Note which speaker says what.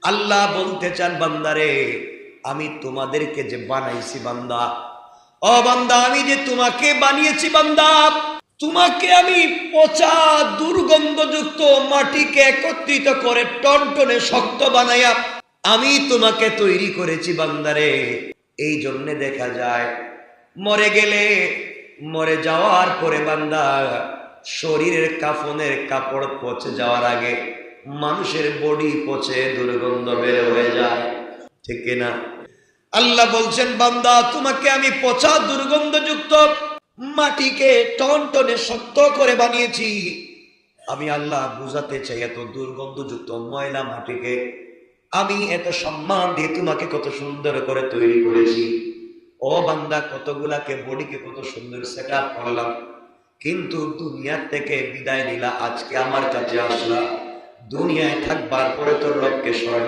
Speaker 1: আল্লাহ বলতে চান, বান্দারে আমি তোমাদেরকে যে বানাইছি বান্দা, ও বান্দা আমি যে তোমাকে বানিয়েছি বান্দা, তোমাকে আমি পচা দুর্গন্ধযুক্ত মাটিকে একত্রিত করে টনটনে শক্ত বানাইয়া আমি তোমাকে তৈরি করেছি বান্দারে। এই জন্যে দেখা যায় মরে গেলে, মরে যাওয়ার পরে বান্দা শরীরের কাফনের কাপড় পচে যাওয়ার আগে মানুষের বডি পচে দুর্গন্ধ বের হয়ে যায়, ঠিক না? আল্লাহ বলছেন, বান্দা তোমাকে আমি পচা দুর্গন্ধযুক্ত মাটিকে টনটনে শক্ত করে বানিয়েছি। আমি আল্লাহ বুঝাতে চাই, এত দুর্গন্ধযুক্ত ময়লা মাটিকে আমি এত সম্মান দিয়ে তোমাকে কত সুন্দর করে তৈরি করেছি। ও বান্দা, কতগুলাকে বডিকে কত সুন্দর সেট আপ করলাম, কিন্তু দুনিয়ার থেকে বিদায় নিলা, আজকে আমার কাছে আসলা। দুনিয়ায় থাকবার পরে তোর রবকে স্মরণ